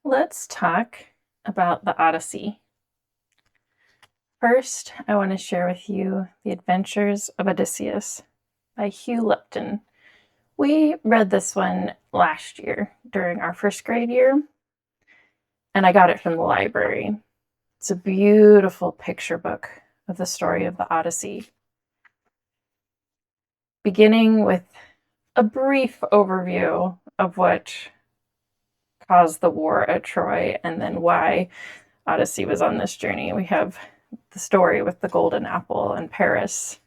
Let's talk about the Odyssey. First, I want to share with you The Adventures of Odysseus by Hugh Lupton. We read this one last year during our first grade year, and I got it from the library. It's a beautiful picture book of the story of the Odyssey, beginning with a brief overview of what caused the war at Troy and then why Odyssey was on this journey. We have the story with the golden apple and Paris.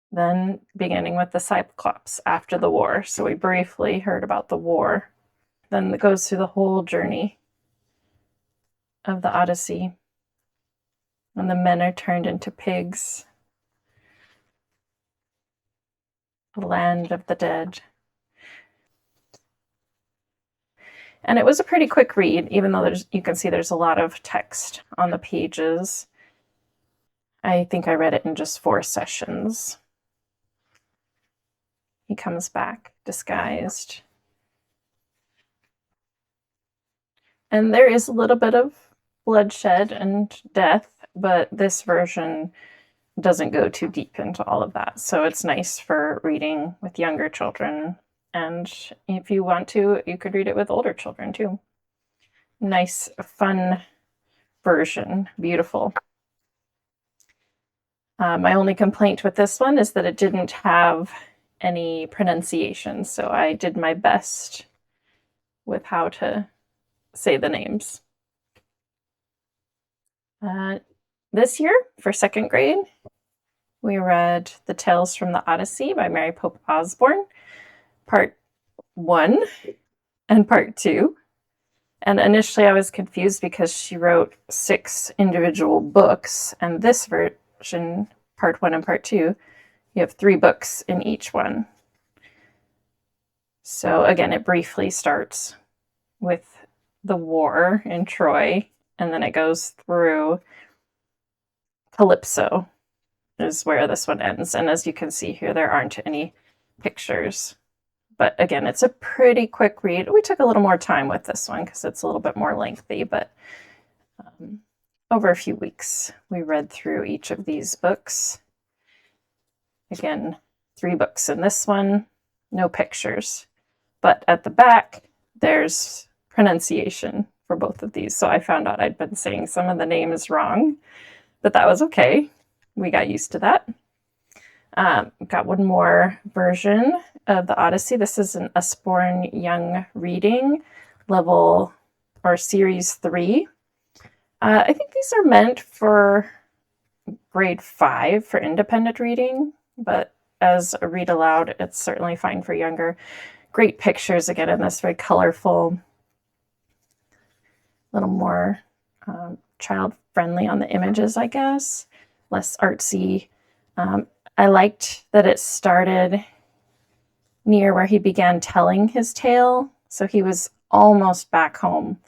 Then beginning with the Cyclops after the war. So we briefly heard about the war. Then it goes through the whole journey of the Odyssey. And the men are turned into pigs. The land of the dead. And it was a pretty quick read, even though you can see there's a lot of text on the pages. I think I read it in just 4 sessions. He comes back disguised. And there is a little bit of bloodshed and death, but this version doesn't go too deep into all of that. So it's nice for reading with younger children. And if you want to, you could read it with older children too. Nice, fun version. Beautiful. My only complaint with this one is that it didn't have any pronunciation. So I did my best with how to say the names. This year, for 2nd grade, we read The Tales from the Odyssey by Mary Pope Usborne, Part 1 and Part 2. And initially I was confused because she wrote 6 individual books, and this version, Part 1 and Part 2, you have 3 books in each one. So again, it briefly starts with the war in Troy, and then it goes through Calypso is where this one ends. And as you can see here, there aren't any pictures. But again, it's a pretty quick read. We took a little more time with this one because it's a little bit more lengthy, but over a few weeks, we read through each of these books. Again, 3 books in this one, no pictures. But at the back, there's pronunciation for both of these. So I found out I'd been saying some of the names wrong, but that was okay. We got used to that. Got one more version of the Odyssey. This is an Usborne Young Reading level or series 3. I think these are meant for grade 5 for independent reading, but as a read aloud, it's certainly fine for younger. Great pictures again in this, very colorful, a little more child friendly on the images, I guess, less artsy. I liked that it started near where he began telling his tale. So he was almost back home,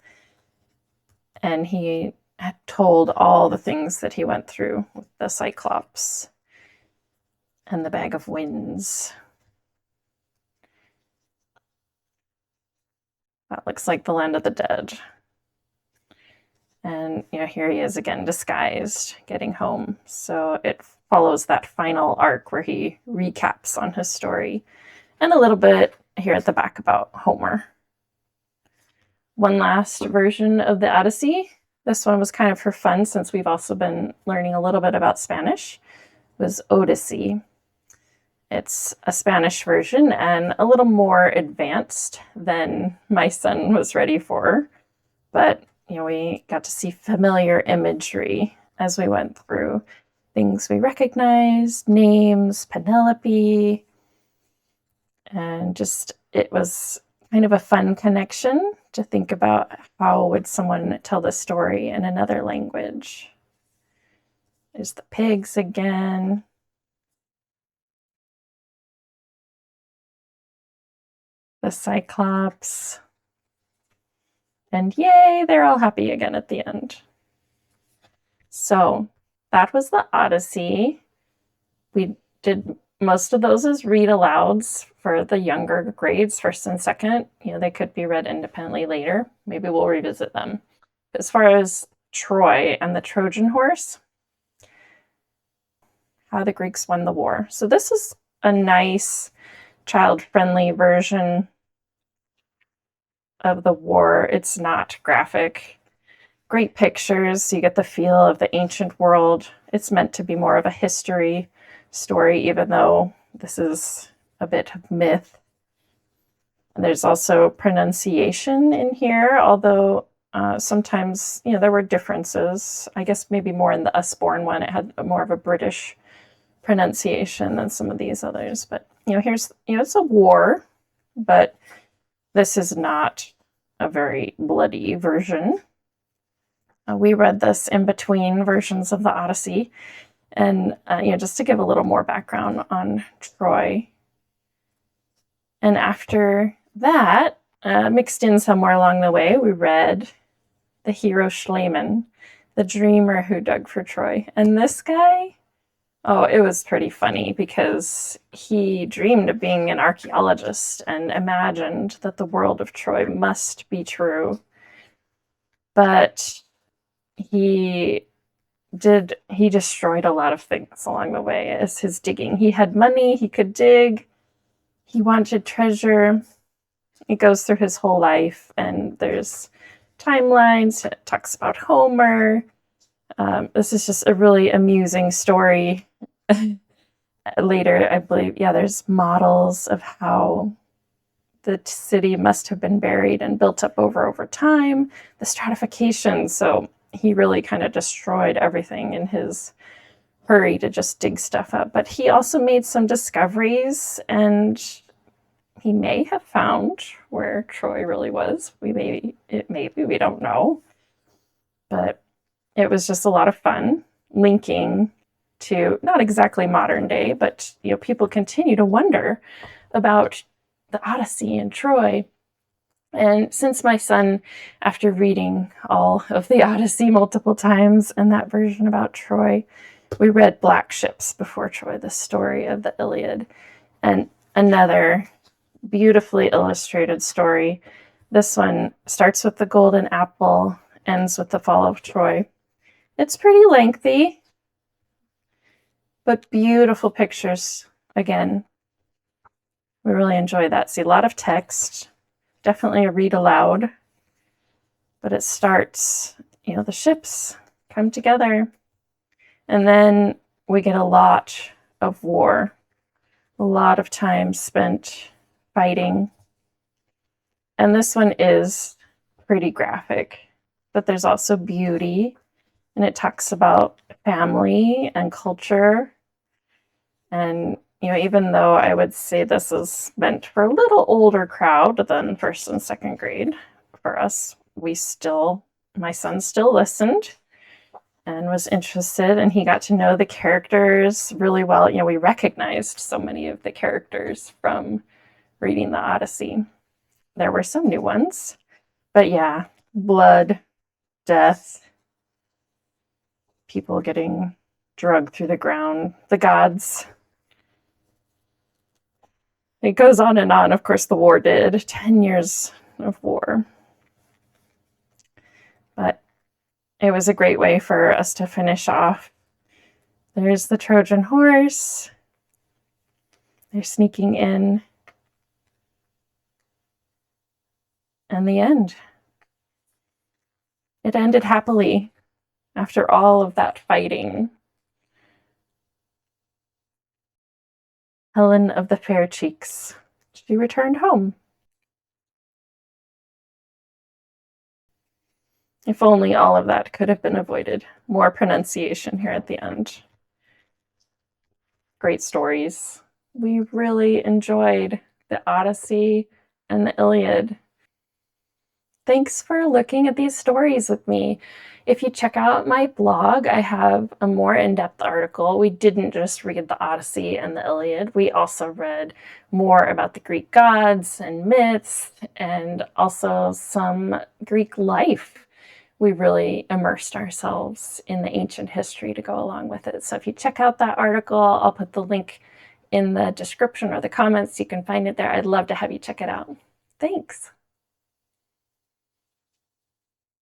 and he had told all the things that he went through with the Cyclops and the Bag of Winds. That looks like the land of the dead. And here he is again, disguised, getting home. So it follows that final arc where he recaps on his story. And a little bit here at the back about Homer. One last version of the Odyssey. This one was kind of for fun since we've also been learning a little bit about Spanish. It was Odyssey. It's a Spanish version and a little more advanced than my son was ready for. But we got to see familiar imagery as we went through. Things we recognized, names, Penelope, and just it was kind of a fun connection to think about how would someone tell the story in another language. There's the pigs again. The Cyclops. And yay, they're all happy again at the end. So that was the Odyssey. We did most of those is read-alouds for the younger grades, first and second. They could be read independently later. Maybe we'll revisit them. As far as Troy and the Trojan Horse, how the Greeks won the war. So this is a nice child-friendly version of the war. It's not graphic. Great pictures, so you get the feel of the ancient world. It's meant to be more of a history story, even though this is a bit of myth. And there's also pronunciation in here, although sometimes, there were differences. I guess maybe more in the Usborne one, it had more of a British pronunciation than some of these others. But, here's, it's a war, but this is not a very bloody version. We read this in between versions of the Odyssey. And, just to give a little more background on Troy. And after that, mixed in somewhere along the way, we read the Hero Schliemann, the dreamer who dug for Troy. And this guy, it was pretty funny because he dreamed of being an archaeologist and imagined that the world of Troy must be true. But he destroyed a lot of things along the way as his digging. He had money, he could dig, he wanted treasure. It goes through his whole life, and there's timelines. It talks about Homer. This is just a really amusing story. Later, I believe, there's models of how the city must have been buried and built up over time, the stratification. So he really kind of destroyed everything in his hurry to just dig stuff up. But he also made some discoveries, and he may have found where Troy really was. Maybe we don't know. But it was just a lot of fun linking to not exactly modern day, but people continue to wonder about the Odyssey and Troy. And since my son, after reading all of the Odyssey multiple times and that version about Troy, we read Black Ships Before Troy, the story of the Iliad, and another beautifully illustrated story. This one starts with the golden apple, ends with the fall of Troy. It's pretty lengthy, but beautiful pictures. Again, we really enjoy that. See, a lot of text. Definitely a read aloud, but it starts, the ships come together, and then we get a lot of war, a lot of time spent fighting. And this one is pretty graphic, but there's also beauty, and it talks about family and culture. And even though I would say this is meant for a little older crowd than first and second grade, for us, my son still listened and was interested, and he got to know the characters really well. We recognized so many of the characters from reading the Odyssey. There were some new ones, but blood, death, people getting dragged through the ground, the gods. It goes on and on. Of course, the war did. 10 years of war. But it was a great way for us to finish off. There's the Trojan Horse. They're sneaking in. And the end. It ended happily after all of that fighting. Helen of the fair cheeks, she returned home. If only all of that could have been avoided. More pronunciation here at the end. Great stories. We really enjoyed the Odyssey and the Iliad. Thanks for looking at these stories with me. If you check out my blog, I have a more in-depth article. We didn't just read the Odyssey and the Iliad. We also read more about the Greek gods and myths, and also some Greek life. We really immersed ourselves in the ancient history to go along with it. So if you check out that article, I'll put the link in the description or the comments. You can find it there. I'd love to have you check it out. Thanks.